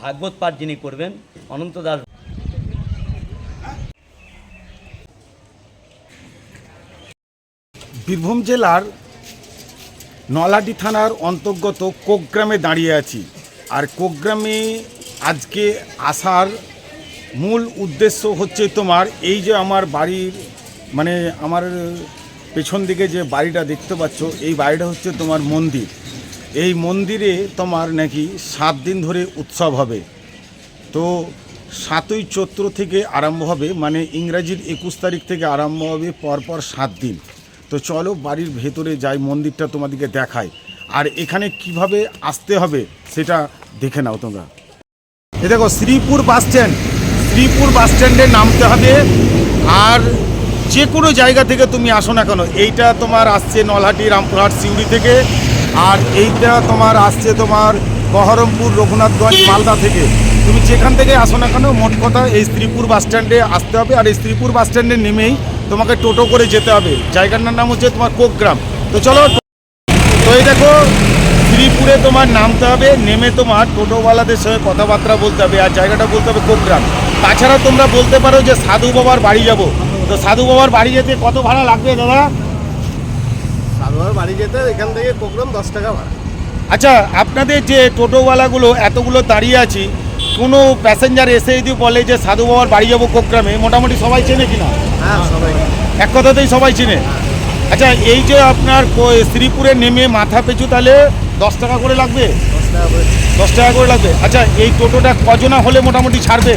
ভাগবত পাঠ যিনি করবেন অনন্ত দাস। বীরভূম জেলার নলহাটি থানার অন্তর্গত কোকগ্রামে দাঁড়িয়ে আছি। আর কোকগ্রামে আজকে আসার মূল উদ্দেশ্য হচ্ছে তোমার এই যে আমার বাড়ির মানে আমার পেছন দিকে যে বাড়িটা দেখতে পাচ্ছ, এই বাড়িটা হচ্ছে তোমার মন্দির। এই মন্দিরে তোমার নাকি 7 দিন ধরে উৎসব হবে। তো 7ই চৈত্র থেকে আরম্ভ হবে, মানে ইংরাজির 21 তারিখ থেকে আরম্ভ হবে, পরপর 7 দিন। তো চলো বাড়ির ভেতরে যাই, মন্দিরটা তোমাদেরকে দেখাই, আর এখানে কিভাবে আসতে হবে সেটা দেখে নাও তোমরা। এ দেখো শ্রীপুর বাস স্ট্যান্ড, শ্রীপুর বাস স্ট্যান্ডে নামতে হবে। আর যে কোনো জায়গা থেকে তুমি আসো না কেন, এইটা তোমার আসছে নলহাটি, রামপুরহাট, সিউড়ি থেকে, আর এইটা তোমার আসছে তোমার বহরমপুর, রঘুনাথগঞ্জ, মালদা থেকে। তুমি যেখান থেকে আসো না কেন, মোট কথা এই শ্রীপুর বাস স্ট্যান্ডে আসতে হবে। আর এই শ্রীপুর বাস স্ট্যান্ডে নেমেই তোমাকে টোটো করে যেতে হবে। জায়গাটার নাম হচ্ছে তোমার কোকগ্রাম। তো চলো, তো এই দেখো শ্রীপুরে তোমার নামতে হবে, নেমে তোমার টোটোওয়ালাদের সঙ্গে কথাবার্তা বলতে হবে, আর জায়গাটা বলতে হবে কোকগ্রাম। তাছাড়া তোমরা বলতে পারো যে সাধু বাবার বাড়ি যাব। তো সাধু বাবার বাড়ি যেতে কত ভাড়া লাগবে দাদা? সাধু বাবার বাড়ি যেতে এখান থেকে কোকগ্রাম 10 টাকা ভাড়া। আচ্ছা, আপনাদের যে টোটোওয়ালাগুলো এতগুলো দাঁড়িয়ে আছি, কোনো প্যাসেঞ্জার এসে যদি বলে যে সাধু বাবার বাড়ি যাবো কোকগ্রামে, মোটামুটি সবাই চেনে কিনা? হ্যাঁ, সবাই এক কথাতেই সবাই চেনে। আচ্ছা, এই যে আপনার শ্রীপুরে নেমে মাথা পিছু তাহলে 10 টাকা করে লাগবে? 10 টাকা করে। 10 টাকা করে লাগবে। আচ্ছা, এই টোটোটা কজনা হলে মোটামুটি ছাড়বে?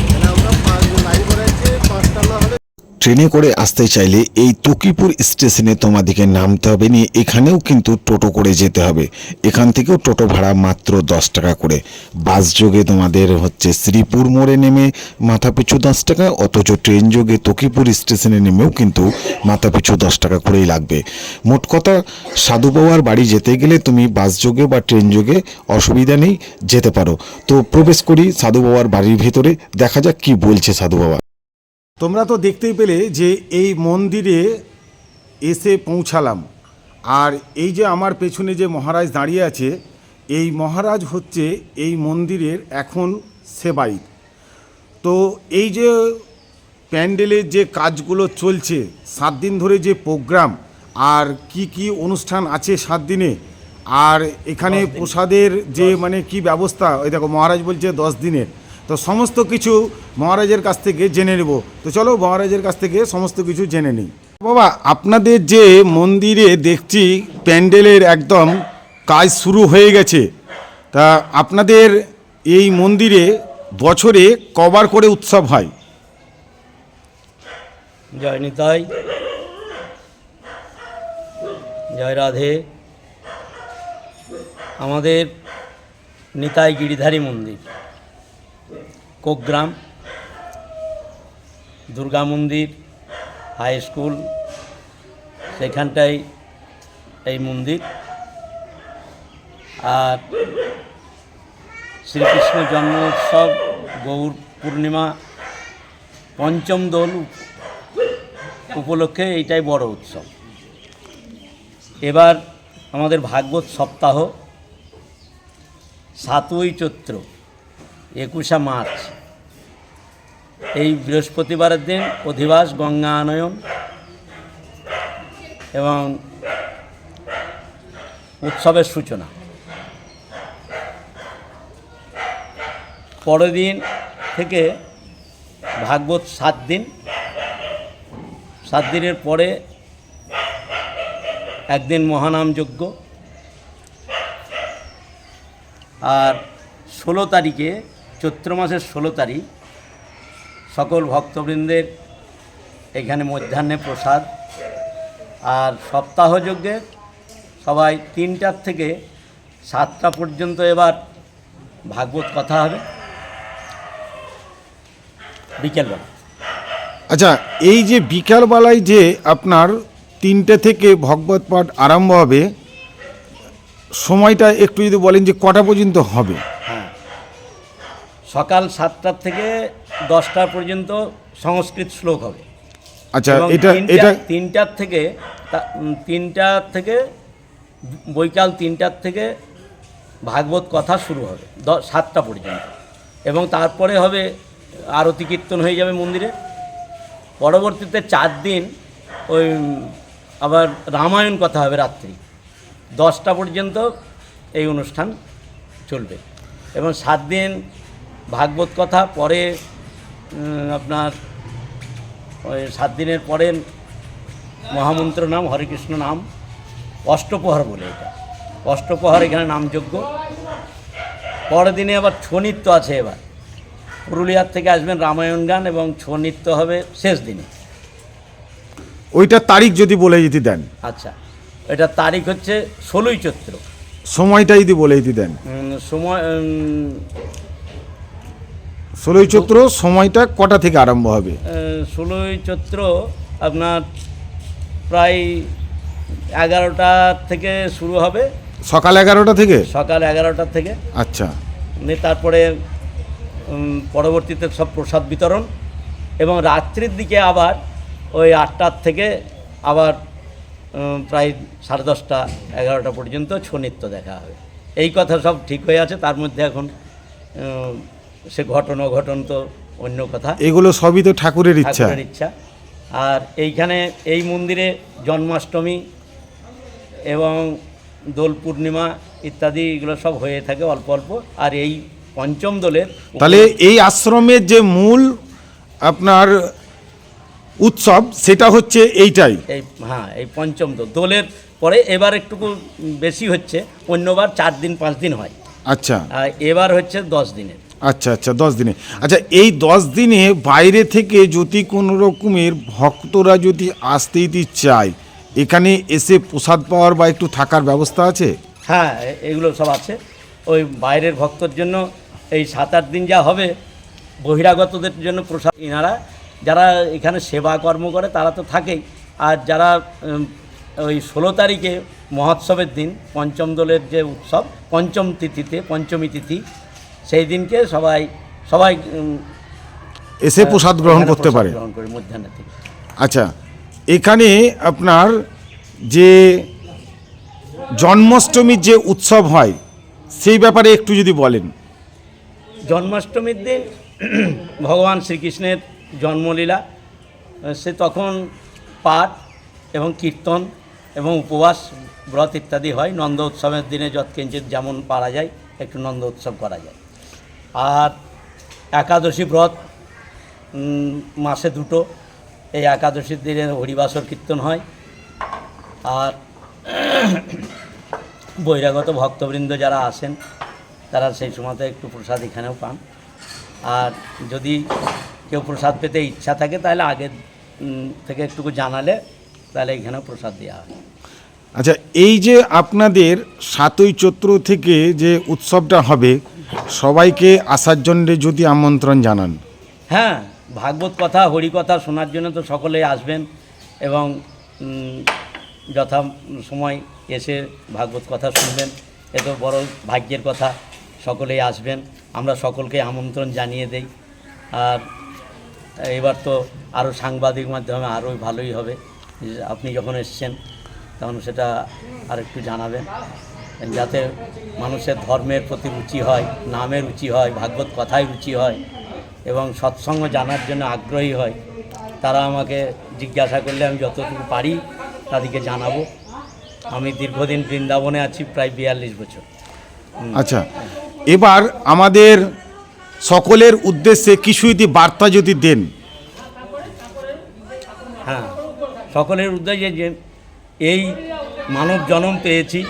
এখানে আমরা 5 লাইন করে আছি, 5টা না হলে ট্রেনে করে আসতে চাইলে এই তকিপুর স্টেশনে তোমাদেরকে নামতে হবে, নিয়ে এখানেও কিন্তু টোটো করে যেতে হবে। এখান থেকেও টোটো ভাড়া মাত্র 10 টাকা করে। বাস যোগে তোমাদের হচ্ছে শ্রীপুর মোড়ে নেমে মাথাপিছু 10 টাকা, অথচ ট্রেন যোগে তকিপুর স্টেশনে নেমেও কিন্তু মাথাপিছু 10 টাকা করেই লাগবে। মোট কথা সাধু বাবার বাড়ি যেতে গেলে তুমি বাস যোগে বা ট্রেন যোগে অসুবিধা নেই, যেতে পারো। তো প্রবেশ করি সাধু বাবার বাড়ির ভেতরে, দেখা যাক কি বলছে সাধু বাবা। তোমরা তো দেখতেই পেলে যে এই মন্দিরে এসে পৌঁছালাম। আর এই যে আমার পেছনে যে মহারাজ দাঁড়িয়ে আছে, এই মহারাজ হচ্ছে এই মন্দিরের এখন সেবায়িত। তো এই যে প্যান্ডেলের যে কাজগুলো চলছে, 7 দিন ধরে যে প্রোগ্রাম, আর কি কি অনুষ্ঠান আছে 7 দিনে, আর এখানে প্রসাদের যে মানে কি ব্যবস্থা, ওই দেখো মহারাজ বলছে 10 দিনের। তো সমস্ত কিছু মহারাজের কাছ থেকে জেনে নেব। তো চলো মহারাজের কাছ থেকে সমস্ত কিছু জেনে নিই। বাবা, আপনাদের যে মন্দিরে দেখছি প্যান্ডেলের একদম কাজ শুরু হয়ে গেছে, তা আপনাদের এই মন্দিরে বছরে কবার করে উৎসব হয়? জয় নিতাই, জয় রাধে। আমাদের নিতাই গিরিধারী মন্দির, কোকগ্রাম, দুর্গা মন্দির, হাই স্কুল, সেখানটাই এই মন্দির। আর শ্রীকৃষ্ণ জন্ম উৎসব, গৌর পূর্ণিমা, পঞ্চম দোল উপলক্ষে এইটাই বড় উৎসব। এবার আমাদের ভাগবত সপ্তাহ 7ই চৈত্র 21শে মার্চ, এই বৃহস্পতিবারের দিন অধিবাস, গঙ্গা আনয়ন এবং উৎসবের সূচনা। পরের দিন থেকে ভাগবত 7 দিন, 7 দিনের পরে একদিন মহানাম যজ্ঞ। আর 16 তারিখে, চৈত্র মাসের 16 তারিখ, সকল ভক্তবৃন্দের এখানে মধ্যাহ্নে প্রসাদ। আর সপ্তাহ যজ্ঞে সবাই 3টার থেকে 7টা পর্যন্ত এবার ভাগবত কথা হবে বিকেলবেলা। আচ্ছা, এই যে বিকালবেলায় যে আপনার 3টে থেকে ভগবত পাঠ আরম্ভ হবে, সময়টা একটু যদি বলেন যে কটা পর্যন্ত হবে? হ্যাঁ, সকাল 7টার থেকে 10টা পর্যন্ত সংস্কৃত শ্লোক হবে। আচ্ছা, এবং এটা 3টার থেকে বৈকাল 3টার থেকে ভাগবত কথা শুরু হবে 7টা পর্যন্ত, এবং তারপরে হবে আরতি কীর্তন হয়ে যাবে মন্দিরে। পরবর্তীতে 4 দিন ওই আবার রামায়ণ কথা হবে রাত্রি 10টা পর্যন্ত এই অনুষ্ঠান চলবে, এবং 7 দিন ভাগবত কথা, পরে আপনার ওই 7 দিনের পরে মহামন্ত্র নাম, হরে কৃষ্ণ নাম, অষ্টপ্রহর বলে এটা, অষ্টপ্রহর এখানে নামযজ্ঞ। পরের দিনে আবার ছৌ নৃত্য আছে। এবার পুরুলিয়ার থেকে আসবেন রামায়ণ গান এবং ছৌ নৃত্য হবে শেষ দিনে। ওইটা তারিখ যদি বলে যদি দেন। আচ্ছা, এটা তারিখ হচ্ছে 16ই চৈত্র। সময়টা যদি বলে যদি দেন। সময় 16ই চৈত্র, সময়টা কটা থেকে আরম্ভ হবে? 16ই চৈত্র আপনার প্রায় 11টা থেকে শুরু হবে, সকাল 11টা থেকে। সকাল 11টা থেকে। আচ্ছা, তারপরে পরবর্তীতে সব প্রসাদ বিতরণ, এবং রাত্রির দিকে আবার ওই 8টার থেকে আবার প্রায় 10:30 11টা পর্যন্ত ছৌ নৃত্য দেখা হবে। এই কথা সব ঠিক হয়ে আছে, তার মধ্যে এখন সে ঘটন অঘটন তো অন্য কথা, এগুলো সবই তো ঠাকুরের ইচ্ছা। ঠাকুরের ইচ্ছা। আর এইখানে এই মন্দিরে জন্মাষ্টমী এবং দোল পূর্ণিমা ইত্যাদি এগুলো সব হয়ে থাকে অল্প অল্প। আর এই পঞ্চম দোলের, তাহলে এই আশ্রমের যে মূল আপনার উৎসব সেটা হচ্ছে এইটাই। এই হ্যাঁ, এই পঞ্চম দোলের পরে এবার একটু বেশি হচ্ছে, অন্যবার 4 দিন 5 দিন হয়। আচ্ছা, আর এবার হচ্ছে 10 দিনের। আচ্ছা আচ্ছা, 10 দিনে। আচ্ছা, এই 10 দিনে বাইরে থেকে যদি কোনো রকমের ভক্তরা যদি আসতে চায়, এখানে এসে প্রসাদ পাওয়ার বা একটু থাকার ব্যবস্থা আছে? হ্যাঁ, এগুলো সব আছে। ওই বাইরের ভক্তর জন্য এই 7-8 দিন যা হবে, বহিরাগতদের জন্য প্রসাদ। এনারা যারা এখানে সেবা কর্ম করে তারা তো থাকেই, আর যারা ওই 16 তারিখে মহোৎসবের দিন পঞ্চম দোলের যে উৎসব, পঞ্চম তিথিতে, পঞ্চমী তিথি, সেই দিনকে সবাই এসে প্রসাদ গ্রহণ করতে পারে গ্রহণ করে মধ্যাহ্নের থেকে। আচ্ছা, এখানে আপনার যে জন্মাষ্টমীর যে উৎসব হয় সেই ব্যাপারে একটু যদি বলেন। জন্মাষ্টমীর দিন ভগবান শ্রীকৃষ্ণের জন্মলীলা, সে তখন পাঠ এবং কীর্তন এবং উপবাস ব্রত ইত্যাদি হয়। নন্দ উৎসবের দিনে যৎকিঞ্চিৎ যেমন পারা যায় একটু নন্দ উৎসব করা যায়। আর একাদশী ব্রত মাসে 2টো, এই একাদশীর দিনে হরিবাসর কীর্তন হয়। আর বহিরাগত ভক্তবৃন্দ যারা আসেন তারা সেই সময়তে একটু প্রসাদ এখানেও পান। আর যদি কেউ প্রসাদ পেতে ইচ্ছা থাকে তাহলে আগে থেকে একটুকু জানালে তাহলে এখানেও প্রসাদ দেওয়া হয়। আচ্ছা, এই যে আপনাদের 7ই চৈত্র থেকে যে উৎসবটা হবে, সবাইকে আসার জন্য যদি আমন্ত্রণ জানান। হ্যাঁ, ভাগবত কথা হরিকথা শোনার জন্য তো সকলেই আসবেন, এবং যথা সময় এসে ভাগবত কথা শুনবেন, এ তো বড় ভাগ্যের কথা। সকলেই আসবেন, আমরা সকলকে আমন্ত্রণ জানিয়ে দেই। আর এবার তো আরও সাংবাদিক মাধ্যমে আরও ভালোই হবে, আপনি যখন এসছেন তখন সেটা আর একটু জানাবেন, যাতে মানুষের ধর্মের প্রতি রুচি হয়, নামের রুচি হয়, ভাগবত কথায় রুচি হয় এবং সৎসঙ্গ জানার জন্য আগ্রহী হয়। তারা আমাকে জিজ্ঞাসা করলে আমি যতটুকু পারি তাদেরকে জানাবো। আমি দীর্ঘদিন বৃন্দাবনে আছি, প্রায় 42 বছর। আচ্ছা, এবার আমাদের সকলের উদ্দেশ্যে কিছু যদি বার্তা যদি দেন। হ্যাঁ, সকলের উদ্দেশ্যে যে এই মানব জন্ম পেয়েছি,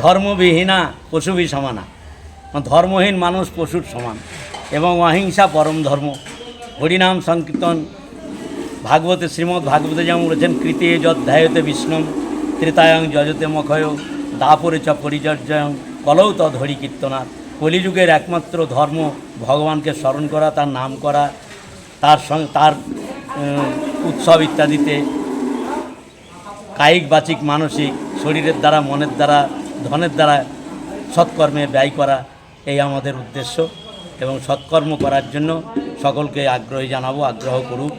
ধর্মবিহীনা পশুবি সমানা, ধর্মহীন মানুষ পশুর সমান, এবং অহিংসা পরম ধর্ম। হরিনাম সংকীর্তন, ভাগবতে শ্রীমদ্ ভাগবতে যেমন বলেছেন, কৃতে যধ্যায়তে বিষ্ণুম ত্রেতায়ং যজতে মখয় দাপরে চ পরিচর্যয়ং কলৌ তদ হরি কীর্তনাথ। কলিযুগের একমাত্র ধর্ম ভগবানকে স্মরণ করা, তার নাম করা, তার উৎসব ইত্যাদিতে কায়িক বাচিক মানসিক শরীরের দ্বারা, মনের দ্বারা, ধনের দ্বারা সৎকর্মে ব্যয় করা, এই আমাদের উদ্দেশ্য। এবং সৎকর্ম করার জন্য সকলকে আগ্রহী জানাবো, আগ্রহ করুক,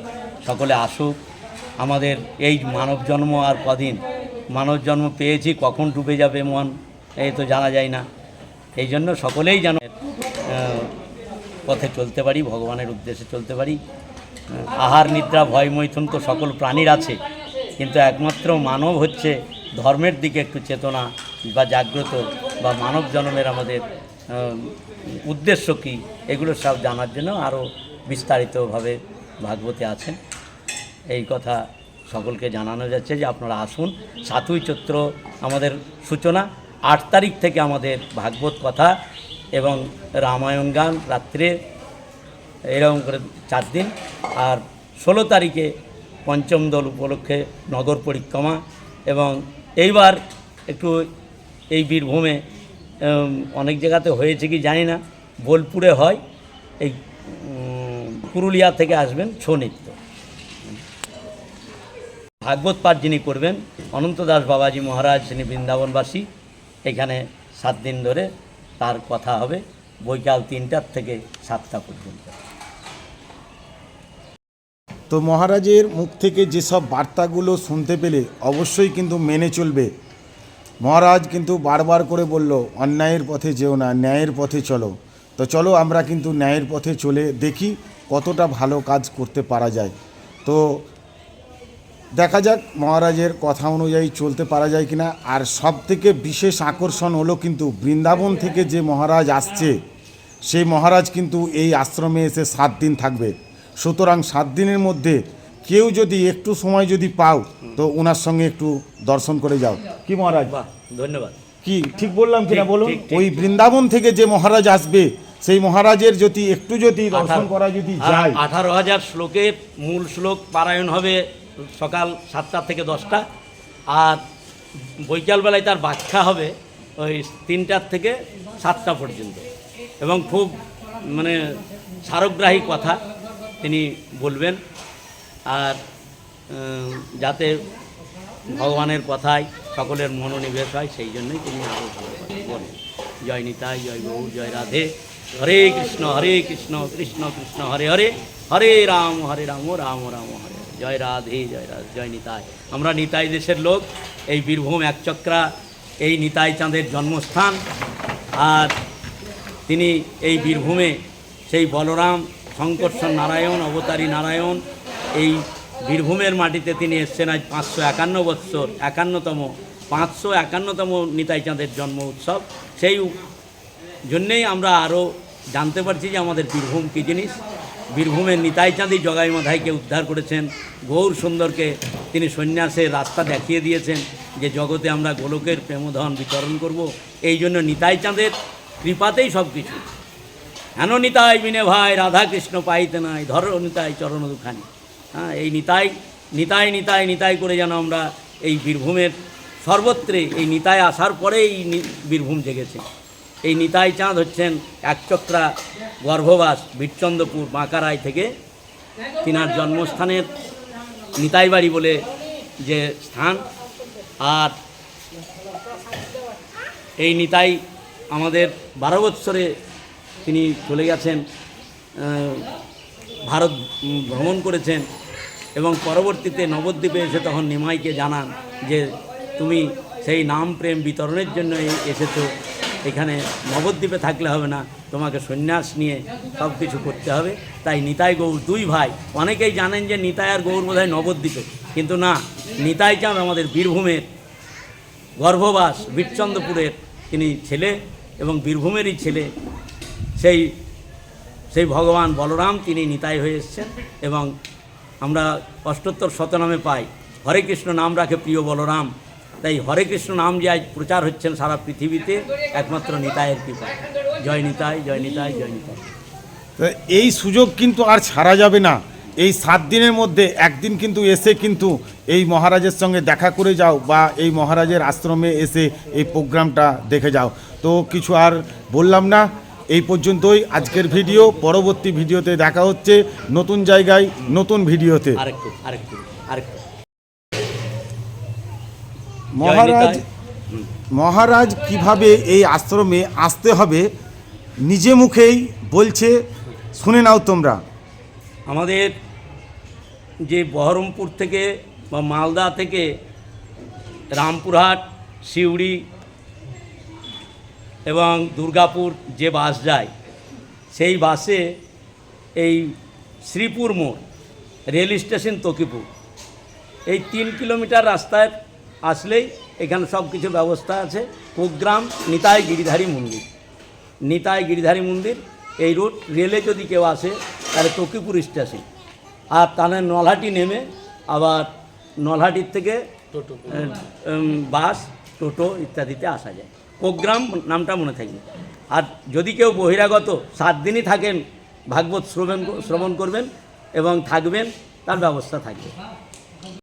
সকলে আসুক। আমাদের এই মানব জন্ম আর কদিন, মানব জন্ম পেয়েছি, কখন ডুবে যাবে মন এই তো জানা যায় না। এই জন্য সকলেই যেন পথে চলতে পারি, ভগবানের উদ্দেশ্যে চলতে পারি। আহার নিদ্রা ভয় মৈথুন তো সকল প্রাণীর আছে, কিন্তু একমাত্র মানব হচ্ছে ধর্মের দিকে একটু চেতনা বা জাগ্রত, বা মানব জন্মের আমাদের উদ্দেশ্য কী এগুলো সব জানার জন্য আরও বিস্তারিতভাবে ভাগবতে আছেন। এই কথা সকলকে জানানো যাচ্ছে যে আপনারা আসুন। 7ই চৈত্র আমাদের সূচনা, 8 তারিখ থেকে আমাদের ভাগবত কথা এবং রামায়ণ গান রাত্রে, এরকম করে 4 দিন। আর 16 তারিখে পঞ্চম দোল উপলক্ষে নগর পরিক্রমা। এবং এইবার একটু এই বীরভূমে অনেক জায়গাতে হয়েছে কি জানি না, বোলপুরে হয়, এই পুরুলিয়া থেকে আসবেন ছৌ নৃত্য। ভাগবত পাঠ যিনি করবেন অনন্ত দাস বাবাজি মহারাজ, তিনি বৃন্দাবনবাসী। এখানে 7 দিন ধরে তার কথা হবে, বৈকাল 3টা থেকে 7টা পর্যন্ত। তো মহারাজের মুখ থেকে যেসব বার্তাগুলো শুনতে পেলে অবশ্যই কিন্তু মেনে চলবে। মহারাজ কিন্তু বারবার করে বলল, অন্যায়ের পথে যেও না, ন্যায়ের পথে চলো। তো চলো আমরা কিন্তু ন্যায়ের পথে চলে দেখি কতটা ভালো কাজ করতে পারা যায়। তো দেখা যাক মহারাজের কথা অনুযায়ী চলতে পারা যায় কিনা। আর সব থেকে বিশেষ আকর্ষণ হলো কিন্তু বৃন্দাবন থেকে যে মহারাজ আসছে, সেই মহারাজ কিন্তু এই আশ্রমে এসে 7 দিন থাকবে। সুতরাং 7 দিনের মধ্যে কেউ যদি একটু সময় যদি পাও তো ওনার সঙ্গে একটু দর্শন করে যাও। কি মহারাজ? বাহ, ধন্যবাদ। কি ঠিক বললাম কিনা ঠিক, বলুন? ঠিক, ঠিক। ওই বৃন্দাবন থেকে যে মহারাজ আসবে সেই মহারাজের যদি একটু যদি দর্শন করা যদি যায়। 18,000 শ্লোকের মূল শ্লোক পারায়ণ হবে সকাল 7টা থেকে 10টা, আর বৈকালবেলায় তার ব্যাখ্যা হবে ওই 3টা থেকে 7টা পর্যন্ত। এবং খুব মানে সারগ্রাহী কথা তিনি বলবেন। আর যাতে ভগবানের কথায় সকলের মনোনিবেশ হয়, সেই জন্যই তিনি আরও বলেন। জয় নিতাই, জয় গৌর, জয় রাধে। হরে কৃষ্ণ কৃষ্ণ কৃষ্ণ হরে হরে, হরে রাম রাম রাম হরে। জয় রাধে, জয় রাধে, জয় নিতাই। আমরা নিতাই দেশের লোক। এই বীরভূম একচক্রা এই নিতাই চাঁদের জন্মস্থান। আর তিনি এই বীরভূমে সেই বলরাম শঙ্কর্ষণ নারায়ণ, অবতারী নারায়ণ, এই বীরভূমের মাটিতে তিনি এসছেন আজ 551 বৎসর, 551তম নিতাই চাঁদের জন্ম উৎসব। সেই জন্যেই আমরা আরও জানতে পারছি যে আমাদের বীরভূম কী জিনিস। বীরভূমের নিতাই চাঁদই জগাই মাধাইকে উদ্ধার করেছেন, গৌর সুন্দরকে তিনি সন্ন্যাসের রাস্তা দেখিয়ে দিয়েছেন যে জগতে আমরা গোলকের প্রেমধন বিতরণ করব। এই জন্য নিতাই চাঁদের কৃপাতেই সব কিছু। হেন নিতাই বিনে ভাই, রাধা কৃষ্ণ পাইতে নাই, ধর নিতাই চরণ দুখানি। হ্যাঁ, এই নিতাই নিতাই নিতাই নিতাই করে যেন আমরা এই বীরভূমের সর্বত্রে এই নিতাই আসার পরে এই বীরভূম জেগেছে। এই নিতাই চাঁদ হচ্ছেন একচক্রা গর্ভবাস বীরচন্দ্রপুর বাঁকারাই থেকে তিনার জন্মস্থানের নিতাই বাড়ি বলে যে স্থান। আর এই নিতাই আমাদের 12 বৎসরে তিনি চলে গেছেন, ভারত ভ্রমণ করেছেন এবং পরবর্তীতে নবদ্বীপে এসে তখন নিমাইকে জানান যে তুমি সেই নাম প্রেম বিতরণের জন্য এসেছো, এখানে নবদ্বীপে থাকলে হবে না, তোমাকে সন্ন্যাস নিয়ে সব কিছু করতে হবে। তাই নিতাই গৌর 2 ভাই। অনেকেই জানেন যে নিতাই আর গৌর বোধহয় নবদ্বীপে, কিন্তু না, নিতাই চাঁদ আমাদের বীরভূমের গর্ভবাস বীরচন্দ্রপুরের তিনি ছেলে এবং বীরভূমেরই ছেলে। সেই ভগবান বলরাম তিনি নিতাই হয়ে এসছেন। এবং আমরা অষ্টোত্তর শতনামে পাই হরে কৃষ্ণ নাম রাখে প্রিয় বলরাম। তাই হরে কৃষ্ণ নাম যে আজ প্রচার হচ্ছেন সারা পৃথিবীতে একমাত্র নিতাইয়ের কৃপা। জয় নিতাই, জয় নিতাই, জয় নিতাই। এই সুযোগ কিন্তু আর ছাড়া যাবে না। এই 7 দিনের মধ্যে একদিন কিন্তু এসে কিন্তু এই মহারাজের সঙ্গে দেখা করে যাও, বা এই মহারাজের আশ্রমে এসে এই প্রোগ্রামটা দেখে যাও। তো কিছু আর বললাম না, এই পর্যন্তই আজকের ভিডিও। পরবর্তী ভিডিওতে দেখা হচ্ছে নতুন জায়গায় নতুন ভিডিওতে। মহারাজ কিভাবে এই আশ্রমে আসতে হবে নিজে মুখেই বলছে, শুনে নাও তোমরা। আমাদের যে বহরমপুর থেকে বা মালদা থেকে রামপুরহাট, সিউড়ি এবং দুর্গাপুর যে বাস যায় সেই বাসে এই শ্রীপুর মোড়, রেল স্টেশন তকিপুর, এই 3 কিলোমিটার রাস্তায় আসলেই এখানে সব কিছু ব্যবস্থা আছে। কোকগ্রাম নিতাই গিরিধারী মন্দির, নিতাই গিরিধারী মন্দির এই রুট। রেলে যদি কেউ আসে তাহলে তকিপুর স্টেশন, আর তাহলে নলহাটি নেমে আবার নলহাটির থেকে বাস, টোটো ইত্যাদিতে আসা যায়। কোকগ্রাম নামটা মনে থাকবে। আর যদি কেউ বহিরাগত 7 দিনই থাকেন, ভাগবত শ্রবণ করবেন এবং থাকবেন, তার ব্যবস্থা থাকবে।